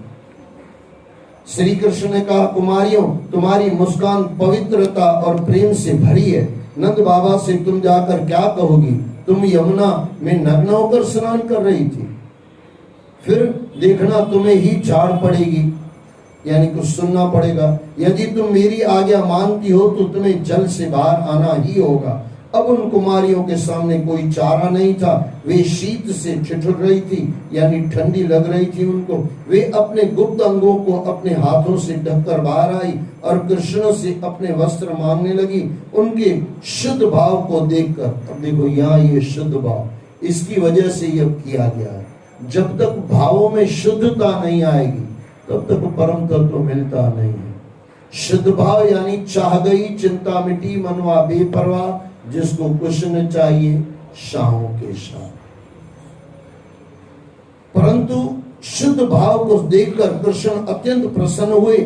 श्री कृष्ण ने कहा, कुमारियों, तुम्हारी मुस्कान पवित्रता और प्रेम से भरी है। नंद बाबा से तुम जाकर क्या कहोगी? तुम यमुना में नग्न होकर स्नान कर रही थी, फिर देखना तुम्हें ही झाड़ पड़ेगी, यानी कुछ सुनना पड़ेगा। यदि तुम मेरी आज्ञा मानती हो तो तुम्हें जल से बाहर आना ही होगा। अब उन कुमारियों के सामने कोई चारा नहीं था। वे शीत से ठिठुर रही थी, यानी ठंडी लग रही थी उनको। वे अपने गुप्त अंगों को अपने हाथों से ढककर बाहर आई और कृष्ण से अपने वस्त्र मांगने लगी। उनके शुद्ध भाव को देखकर, अब देखो यहाँ ये शुद्ध भाव, इसकी वजह से यह किया गया है। जब तक भावों में शुद्धता नहीं आएगी तब तक परम तत्व मिलता नहीं है। शुद्ध भाव यानी चाह गई चिंता मिटी, मनवा बेपरवाह, जिसको कुछ न चाहिए शाहों के शाह। परंतु शुद्ध भाव को देखकर कृष्ण अत्यंत प्रसन्न हुए।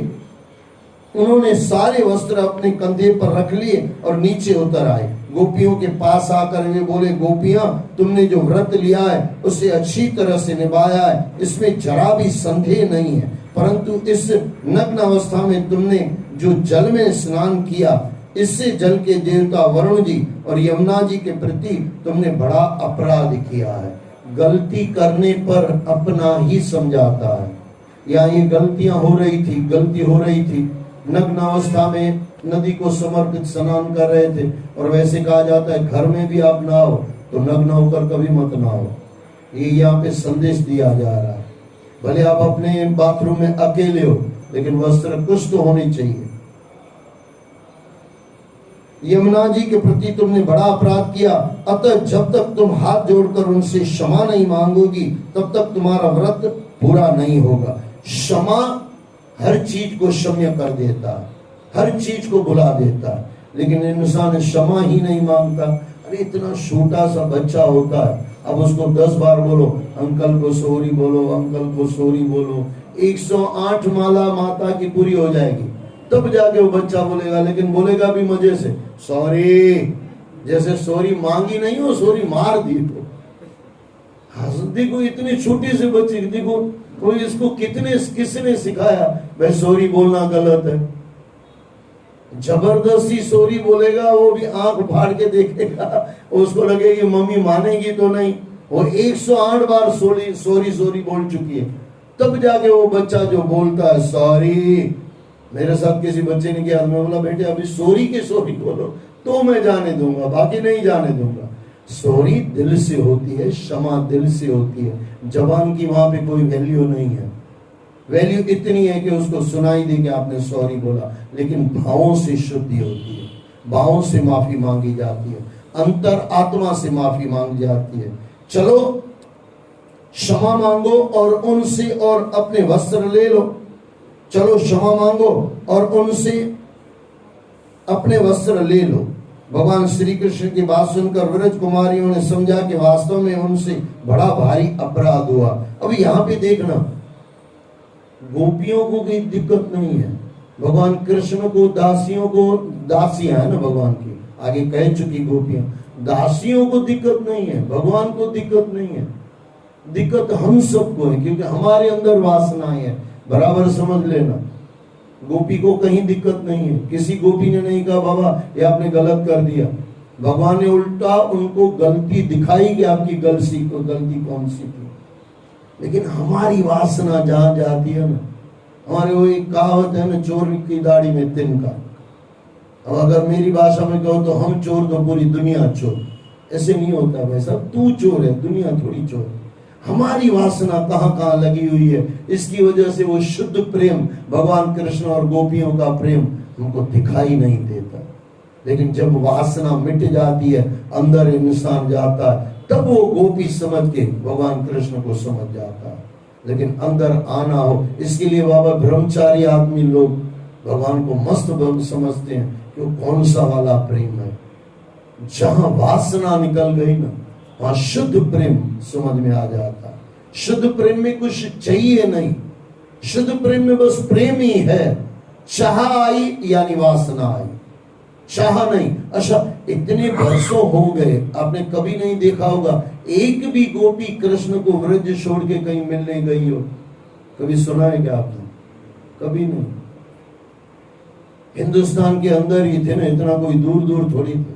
उन्होंने सारे वस्त्र अपने कंधे पर रख लिए और नीचे उतर आए। गोपियों के पास आकर वे बोले, गोपियां, तुमने जो व्रत लिया है उसे अच्छी तरह से निभाया है, इसमें जरा भी संदेह नहीं है। परंतु इस नग्न अवस्था में तुमने जो जल में स्नान किया, इससे जल के देवता वरुण जी और यमुना जी के प्रति तुमने बड़ा अपराध किया है। गलती करने पर अपना ही समझाता है। या ये गलतियां हो रही थी, गलती हो रही थी। नग्न अवस्था में नदी को समर्पित स्नान कर रहे थे, और वैसे कहा जाता है घर में भी आप नहाओ तो नग्न होकर कभी मत नहाओ। ये यहाँ पे संदेश दिया जा रहा है। भले आप अपने बाथरूम में अकेले हो, लेकिन वस्त्र कुछ तो होने चाहिए। यमुना जी के प्रति तुमने बड़ा अपराध किया, अतः जब तक तुम हाथ जोड़कर उनसे क्षमा नहीं मांगोगी तब तक तुम्हारा व्रत पूरा नहीं होगा। क्षमा हर चीज को क्षम्य कर देता है, हर चीज को भुला देता है, लेकिन इंसान क्षमा ही नहीं मांगता। अरे इतना छोटा सा बच्चा होता है, अब उसको 10 बार बोलो अंकल को सॉरी बोलो, अंकल को सॉरी बोलो, 108 माला माता की पूरी हो जाएगी, तब जाके वो बच्चा बोलेगा। लेकिन बोलेगा भी मजे से, सॉरी, जैसे सॉरी मांगी नहीं हो, सॉरी मार दी। तो देखो इतनी छोटी सी बच्ची, देखो कोई इसको किसने सिखाया भाई सॉरी बोलना गलत है। जबरदस्ती सॉरी बोलेगा, वो भी आंख फाड़ के देखेगा, उसको लगेगी मम्मी मानेगी तो नहीं। वो 108 बार सॉरी सॉरी सॉरी बोल चुकी है, तब जाके वो बच्चा जो बोलता है सॉरी। मेरे साथ किसी बच्चे ने किया, मैं बोला बेटे अभी सॉरी के सॉरी बोलो तो मैं जाने दूंगा, बाकी नहीं जाने दूंगा। सॉरी दिल से होती है, क्षमा दिल से होती है। जबान की वहां पे कोई वैल्यू नहीं है। वैल्यू इतनी है कि उसको सुनाई दे कि आपने सॉरी बोला, लेकिन भावों से शुद्धि होती है, भावों से माफी मांगी जाती है, अंतर आत्मा से माफी मांगी जाती है। चलो क्षमा मांगो और उनसे और अपने वस्त्र ले लो। चलो क्षमा मांगो और उनसे अपने वस्त्र ले लो। भगवान श्री कृष्ण की बात सुनकर व्रज कुमारियों ने समझा कि वास्तव में उनसे बड़ा भारी अपराध हुआ। अब यहाँ पे देखना, गोपियों को कोई दिक्कत नहीं है, भगवान कृष्ण को, दासियों को, दासियां है ना भगवान की, आगे कह चुकी गोपियां, दासियों को दिक्कत नहीं है, भगवान को दिक्कत नहीं है। दिक्कत हम सबको है, क्योंकि हमारे अंदर वासनाएं है, बराबर समझ लेना। गोपी को कहीं दिक्कत नहीं है, किसी गोपी ने नहीं कहा बाबा ये आपने गलत कर दिया। भगवान ने उल्टा उनको गलती दिखाई कि आपकी गलती कौन सी थी। लेकिन हमारी वासना जहां जाती है ना, हमारे वो एक कहावत है ना, चोर की दाढ़ी में तिनका। अब अगर मेरी भाषा में कहो तो हम चोर तो पूरी दुनिया चोर, ऐसे नहीं होता भाई साहब, तू चोर है, दुनिया थोड़ी चोर। हमारी वासना कहां कहां लगी हुई है, इसकी वजह से वो शुद्ध प्रेम, भगवान कृष्ण और गोपियों का प्रेम हमको दिखाई नहीं देता। लेकिन जब वासना मिट जाती है, अंदर इंसान जाता है, तब वो गोपी समझ के भगवान कृष्ण को समझ जाता है। लेकिन अंदर आना हो, इसके लिए बाबा ब्रह्मचारी आदमी लोग भगवान को मस्त समझते हैं कि वो कौन सा वाला प्रेम है। जहां वासना निकल गई ना, वहां शुद्ध प्रेम समझ में आ जाता है। शुद्ध प्रेम में कुछ चाहिए नहीं, शुद्ध प्रेम में बस प्रेम ही है। चाह आई यानी वासना आई, चाह नहीं। अच्छा, इतने वर्षों हो गए, आपने कभी नहीं देखा होगा एक भी गोपी कृष्ण को व्रज छोड़ के कहीं मिलने गई हो? कभी सुना है क्या आपने? कभी नहीं। हिंदुस्तान के अंदर ही थे ना, इतना कोई दूर दूर थोड़ी थे,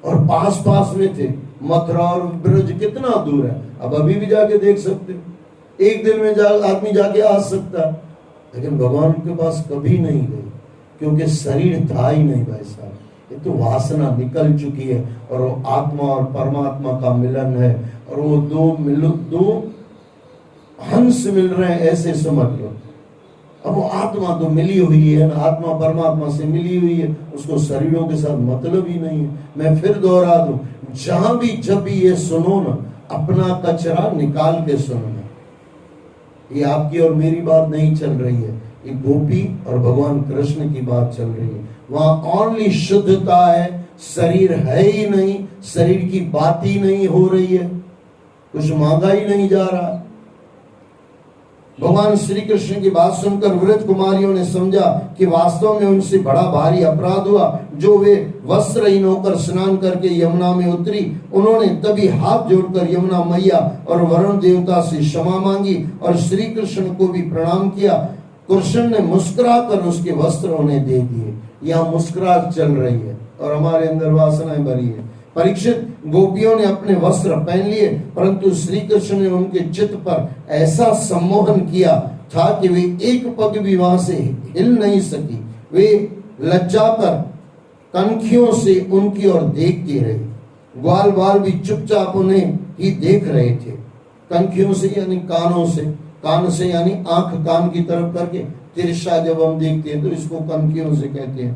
और पास पास में थे। मथुरा और ब्रज कितना दूर है, अब अभी भी जाके देख सकते हो, एक दिन में आदमी जाके आ सकता है। लेकिन भगवान के पास कभी नहीं गए, क्योंकि शरीर था ही नहीं भाई साहब। ये तो वासना निकल चुकी है, और वो आत्मा और परमात्मा का मिलन है, और वो दो हंस मिल रहे हैं, ऐसे समझ लो। अब वो आत्मा तो मिली हुई है ना, आत्मा परमात्मा से मिली हुई है, उसको शरीरों के साथ मतलब ही नहीं है। मैं फिर दोहरा दूं, जहां भी जब भी ये सुनो ना, अपना कचरा निकाल के सुनो। ये आपकी और मेरी बात नहीं चल रही है, ये गोपी और भगवान कृष्ण की बात चल रही है। वहां ओनली शुद्धता है, शरीर है ही नहीं, शरीर की बात ही नहीं हो रही है, कुछ मांगा ही नहीं जा रहा। भगवान श्री कृष्ण की बात सुनकर व्रज कुमारियों ने समझा कि वास्तव में उनसे बड़ा भारी अपराध हुआ, जो वे वस्त्रहीन होकर स्नान करके यमुना में उतरी। उन्होंने तभी हाथ जोड़कर यमुना मैया और वरुण देवता से क्षमा मांगी और श्री कृष्ण को भी प्रणाम किया। कृष्ण ने मुस्कुराकर उसके वस्त्र उन्हें दे दिए। यहाँ मुस्कुराहट चल रही है और हमारे अंदर वासनाएं भरी है। परीक्षित, गोपियों ने अपने वस्त्र पहन लिए, परंतु श्री कृष्ण ने उनके चित्त पर ऐसा सम्मोहन किया था कि वे एक पग भी वहां से हिल नहीं सकी। वे लज्जा कर कनखियों से उनकी ओर देखती रही। ग्वाल बाल भी चुपचाप उन्हें ही देख रहे थे। कनखियों से यानी कानों से, कान से यानी आंख कान की तरफ करके तिरछा जब हम देखते हैं तो इसको कनखियों से कहते हैं।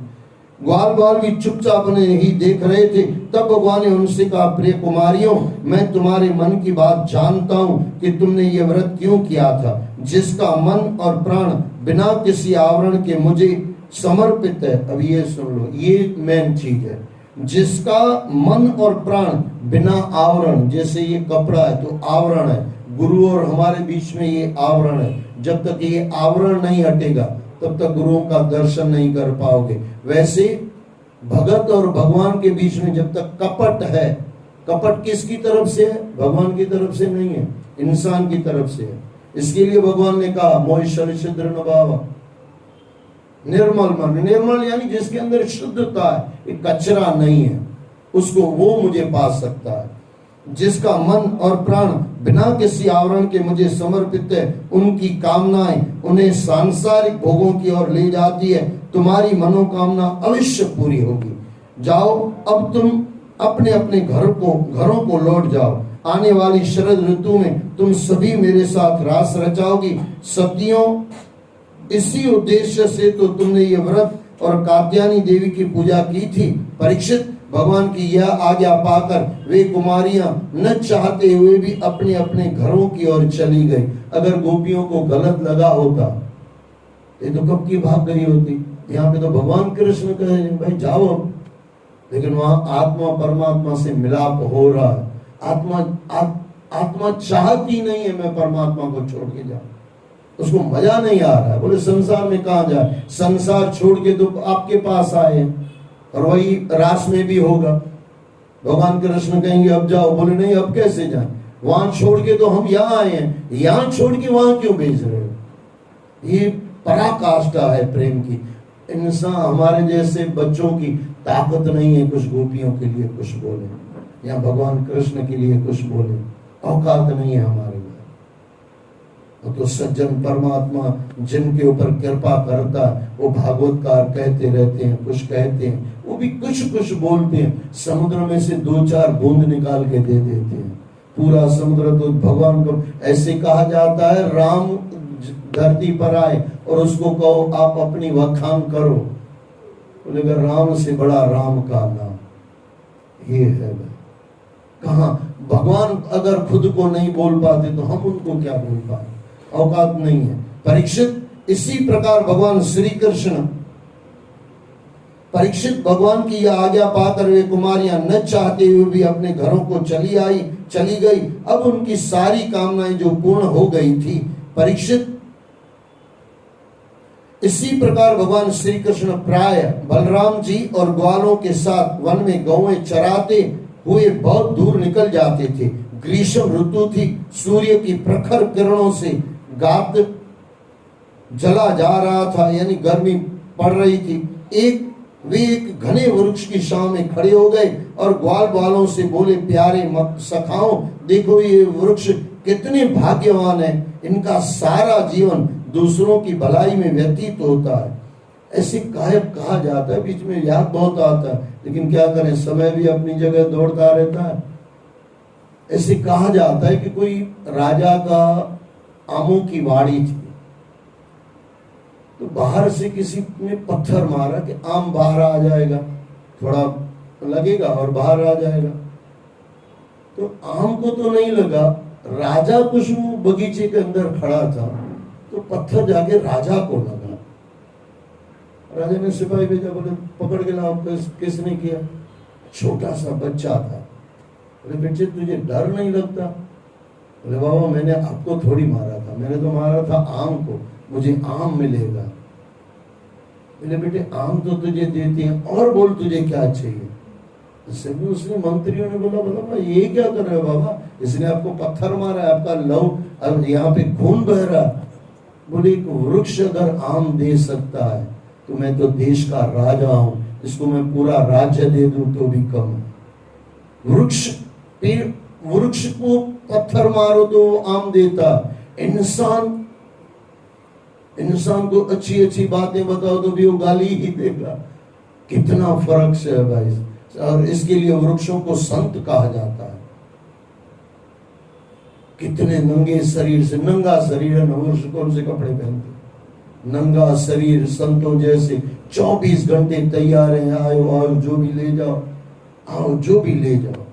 ग्वाल बाल भी चुपचाप उन्हें ही देख रहे थे। तब भगवान ने उनसे कहा, प्रिय कुमारियों, मैं तुम्हारे मन की बात जानता हूँ कि तुमने ये व्रत क्यों किया था। जिसका मन और प्राण बिना किसी आवरण के मुझे समर्पित है। अब ये सुन लो, ये मेन चीज है। जिसका मन और प्राण बिना आवरण, जैसे ये कपड़ा है तो आवरण है, गुरु और हमारे बीच में ये आवरण है। जब तक ये आवरण नहीं हटेगा तब तक गुरुओं का दर्शन नहीं कर पाओगे। वैसे भगत और भगवान के बीच में जब तक कपट है, कपट किसकी तरफ से है? भगवान की तरफ से नहीं है, इंसान की तरफ से है। इसके लिए भगवान ने कहा, मोहि शरिद्र न भावा निर्मल मन। निर्मल यानी जिसके अंदर शुद्धता है, एक कचरा नहीं है, उसको वो मुझे पा सकता है। जिसका मन और प्राण बिना किसी आवरण के मुझे समर्पित है, उनकी कामनाएं उन्हें सांसारिक भोगों की ओर ले जाती है। तुम्हारी मनोकामना अवश्य पूरी होगी। जाओ, अब तुम अपने अपने घरों को लौट जाओ। आने वाली शरद ऋतु में तुम सभी मेरे साथ रास रचाओगी। सतियों, इसी उद्देश्य से तो तुमने ये व्रत और कात्यायनी देवी की पूजा की थी। परीक्षित, भगवान की यह आज्ञा पाकर वे कुमारियां न चाहते हुए भी अपने अपने घरों की ओर चली गई। अगर गोपियों को गलत लगा होता ये तो कब की भाग गई होती। यहाँ पे तो भगवान कृष्ण कह रहे हैं, भाई जाओ। लेकिन वहां आत्मा परमात्मा से मिलाप हो रहा है। आत्मा चाहती नहीं है मैं परमात्मा को छोड़ के जाऊं, उसको मजा नहीं आ रहा है। बोले संसार में कहाँ जाए, संसार छोड़ के तो आपके पास आए, और वही रास में भी होगा। भगवान कृष्ण कहेंगे अब जाओ, बोले नहीं अब कैसे जाए, वहां छोड़ के तो हम यहाँ आए हैं, यहाँ छोड़ के वहां क्यों भेज रहे हो। ये पराकाष्ठा है प्रेम की। इंसान, हमारे जैसे बच्चों की ताकत नहीं है कुछ गोपियों के लिए कुछ बोले, या भगवान कृष्ण के लिए कुछ बोले, औकात नहीं है हमारे में। तो सज्जन परमात्मा जिनके ऊपर कृपा करता है वो भागवतकार कहते रहते हैं, कुछ कहते हैं, वो भी कुछ बोलते हैं। समुद्र में से 2-4 बूंद निकाल के दे देते हैं, पूरा समुद्र तो भगवान को। ऐसे कहा जाता है, राम धरती पर आए और उसको कहो आप अपनी वखान करो, बोलेगा राम से बड़ा राम का नाम। ये है कहा भगवान अगर खुद को नहीं बोल पाते तो हम उनको क्या बोल पाए, औकात नहीं है। परीक्षित, इसी प्रकार भगवान श्री कृष्ण, परीक्षित भगवान की यह आज्ञा पाकर वे कुमारियां न चाहते हुए भी अपने घरों को चली आई। चली गई। अब उनकी सारी कामनाएं जो पूर्ण हो गई थी। परीक्षित, इसी प्रकार भगवान श्री कृष्ण प्राय बलराम जी और ग्वालों के साथ वन में गौएं चराते हुए बहुत दूर निकल जाते थे। ग्रीष्म ऋतु थी, सूर्य की प्रखर किरणों से गात जला जा रहा था, यानी गर्मी पड़ रही थी। वे एक घने वृक्ष की छांव में खड़े हो गए और ग्वाल वालों से बोले, प्यारे सखाओं, देखो ये वृक्ष कितने भाग्यवान है, इनका सारा जीवन दूसरों की भलाई में व्यतीत होता है। ऐसे गायब कहा जाता है, बीच में याद बहुत आता है, लेकिन क्या करें, समय भी अपनी जगह दौड़ता रहता है। ऐसे कहा जाता है कि कोई राजा का आमों की वाड़ी थी, तो बाहर से किसी ने पत्थर मारा कि आम बाहर आ जाएगा, थोड़ा लगेगा और बाहर आ जाएगा। तो आम को तो नहीं लगा, राजा कुछ बगीचे के अंदर खड़ा था, तो पत्थर जाके राजा को लगा। राजा ने सिपाही भेजा, बोले पकड़ के लाओ। किसने किया? छोटा सा बच्चा था। बोले बेटे तुझे डर नहीं लगता? बोले बाबा मैंने आपको थोड़ी मारा था, मैंने तो मारा था आम को, मुझे आम मिलेगा। बोले बेटे आम तो तुझे देते हैं, और बोल तुझे क्या चाहिए? उसने मंत्रियों ने बोला ये क्या कर रहे हो बाबा, इसने आपको पत्थर मारा है, आपका लव अब यहाँ पे खून बह रहा। बोले एक वृक्ष अगर आम दे सकता है तो मैं तो देश का राजा हूं, इसको मैं पूरा राज्य दे दूं तो भी कम है। वृक्ष को पत्थर मारो तो आम देता। इंसान को अच्छी अच्छी बातें बताओ तो भी वो गाली ही देगा। कितना फर्क है भाई। और इसके लिए वृक्षों को संत कहा जाता है। कितने नंगे शरीर से, नंगा शरीर है ना, वृक्ष कौन से कपड़े पहनते, नंगा शरीर, संतों जैसे 24 घंटे तैयार है, आओ आओ जो भी ले जाओ, आओ जो भी ले जाओ।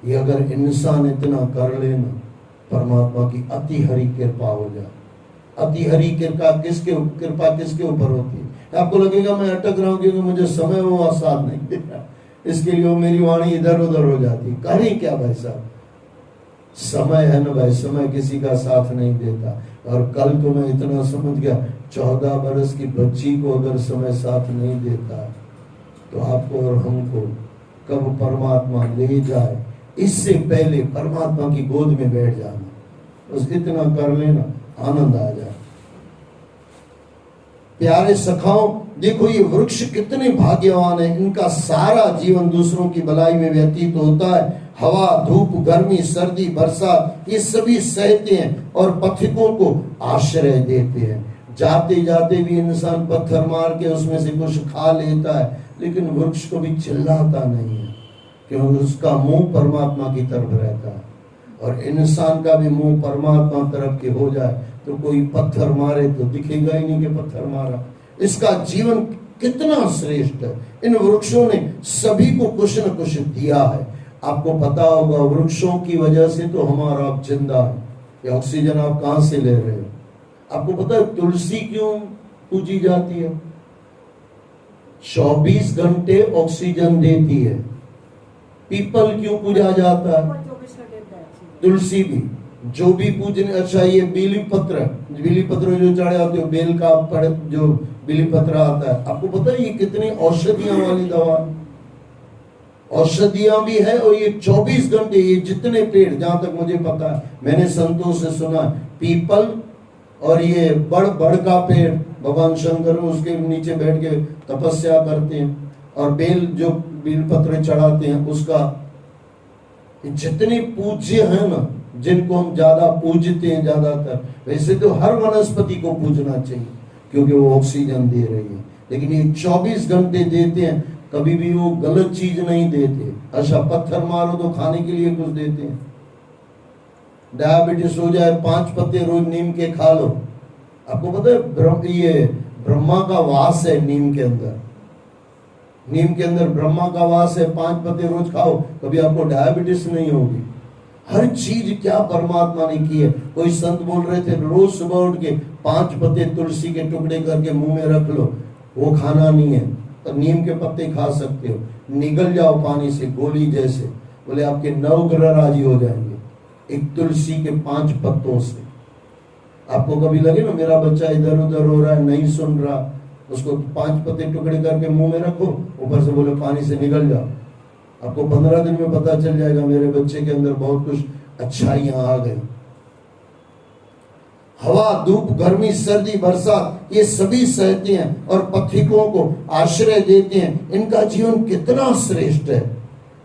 ये अगर इंसान इतना कर लेना, परमात्मा की अति हरि कृपा हो जाए। अति हरि कृपा किसके ऊपर होती है? आपको लगेगा मैं अटक रहा हूं क्योंकि मुझे समय वो साथ नहीं देता, इसके लिए वो मेरी वाणी इधर उधर हो जाती। करें क्या भाई साहब, समय है ना भाई, समय किसी का साथ नहीं देता। और कल तो मैं इतना समझ गया, 14 बरस की बच्ची को अगर समय साथ नहीं देता तो आपको और हमको कब परमात्मा ले जाए, इससे पहले परमात्मा की गोद में बैठ जाना, बस इतना कर लेना, आनंद आ जाए। प्यारे सखाओं, देखो ये वृक्ष कितने भाग्यवान है, इनका सारा जीवन दूसरों की भलाई में व्यतीत होता है। हवा, धूप, गर्मी, सर्दी, बरसात, ये सभी सहते हैं और पथिकों को आश्रय देते हैं। जाते जाते भी इंसान पत्थर मार के उसमें से कुछ खा लेता है, लेकिन वृक्ष को भी चिल्लाता नहीं है, क्योंकि उसका मुंह परमात्मा की तरफ रहता है। और इंसान का भी मुंह परमात्मा तरफ के हो जाए तो कोई पत्थर मारे तो दिखेगा ही नहीं कि पत्थर मारा। इसका जीवन कितना श्रेष्ठ है। इन वृक्षों ने सभी को कुछ न कुछ दिया है। आपको पता होगा, वृक्षों की वजह से तो हमारा आप जिंदा है। ये ऑक्सीजन आप कहां से ले रहे हो? आपको पता है तुलसी क्यों पूजी जाती है? 24 घंटे ऑक्सीजन देती है। पीपल क्यों पूजा जाता है? तुलसी भी, जो भी पूजने, अच्छा ये बेली पत्र जो चढ़े होते हो, बेल का पड़ जो बेली पत्र आता है, आपको पता है ये कितनी औषधियां वाली दवा, औषधियां भी है। और ये 24 घंटे, ये जितने पेड़, जहां तक मुझे पता है, मैंने संतों से सुना, पीपल और ये बड़ का पेड़, भगवान शंकर उसके नीचे बैठ के तपस्या करते हैं, और बेल जो बेल पत्र चढ़ाते हैं उसका, जितने पूज्य है ना, जिनको हम ज्यादा पूजते हैं ज्यादातर, वैसे तो हर वनस्पति को पूजना चाहिए क्योंकि वो ऑक्सीजन दे रही है, लेकिन ये 24 घंटे देते हैं, कभी भी वो गलत चीज नहीं देते। अच्छा पत्थर मारो तो खाने के लिए कुछ देते हैं। डायबिटीज हो जाए, 5 पत्ते रोज नीम के खा लो। आपको पता है ये ब्रह्मा का वास है नीम के अंदर, नीम के अंदर ब्रह्मा का वास है। 5 पत्ते रोज खाओ, कभी आपको डायबिटीज नहीं होगी। हर चीज क्या परमात्मा ने की है। कोई संत बोल रहे थे रोज सुबह उठ के 5 पत्ते तुलसी के टुकड़े करके मुंह में रख लो, वो खाना नहीं है, तो नीम के पत्ते खा सकते हो, निगल जाओ पानी से गोली जैसे, बोले आपके 9 ग्रह राजी हो जाएंगे एक तुलसी के 5 पत्तों से। आपको कभी लगे ना मेरा बच्चा इधर उधर हो रहा है, नहीं सुन रहा, उसको 5 पत्ते टुकड़े करके मुंह में रखो, ऊपर से बोले पानी से निकल जाओ, आपको 15 दिन में पता चल जाएगा मेरे बच्चे के अंदर बहुत कुछ अच्छाइयां आ गई। हवा, धूप, गर्मी, सर्दी, बरसात ये सभी सहते हैं और पथिकों को आश्रय देते हैं। इनका जीवन कितना श्रेष्ठ है।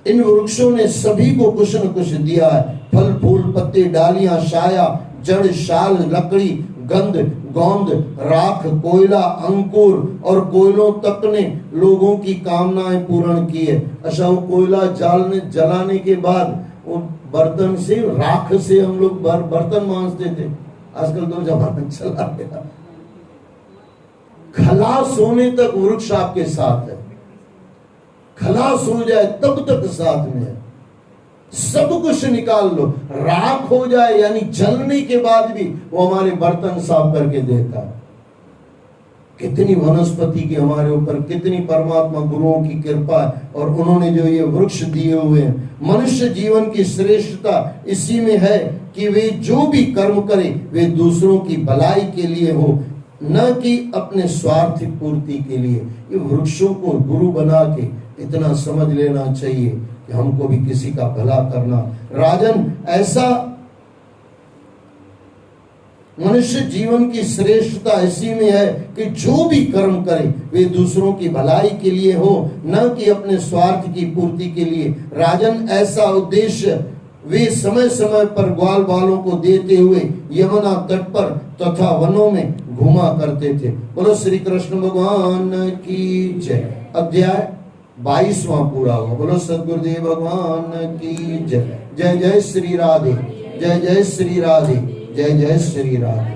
इन वृक्षों ने सभी को कुछ न कुछ दिया है, फल, फूल, पत्ते, डालियां, छाया, जड़, शाल, लकड़ी, गंध, गोंद, राख, कोयला, अंकुर और कोयलों तक ने लोगों की कामनाएं पूर्ण की है। अच्छा, वो कोयला जलाने के बाद वो बर्तन से, राख से हम लोग बर्तन मांजते थे, आजकल तो जमाना चला गया। खलास होने तक वृक्ष आपके साथ है, खलास हो जाए तब तक साथ में है। सब कुछ निकाल लो, राख हो जाए यानी जलने के बाद भी वो हमारे बर्तन साफ करके देता है। कितनी वनस्पति की हमारे ऊपर, कितनी परमात्मा गुरुओं की कृपा है, और उन्होंने जो ये वृक्ष दिए हुए हैं। मनुष्य जीवन की श्रेष्ठता इसी में है कि वे जो भी कर्म करें वे दूसरों की भलाई के लिए हो, न कि अपने स्वार्थ पूर्ति के लिए। ये वृक्षों को गुरु बना के इतना समझ लेना चाहिए कि हमको भी किसी का भला करना। राजन, ऐसा मनुष्य जीवन की श्रेष्ठता इसी में है कि जो भी कर्म करे वे दूसरों की भलाई के लिए हो, न कि अपने स्वार्थ की पूर्ति के लिए। राजन, ऐसा उद्देश्य वे समय समय पर ग्वाल बालों को देते हुए यमुना तट पर तथा वनों में घुमा करते थे। बोलो श्री कृष्ण भगवान की जय। अध्याय 22वां पूरा हुआ। बोलो सद्गुरुदेव भगवान की जय। जय जय श्री राधे, जय जय श्री राधे, जय जय श्री राधे।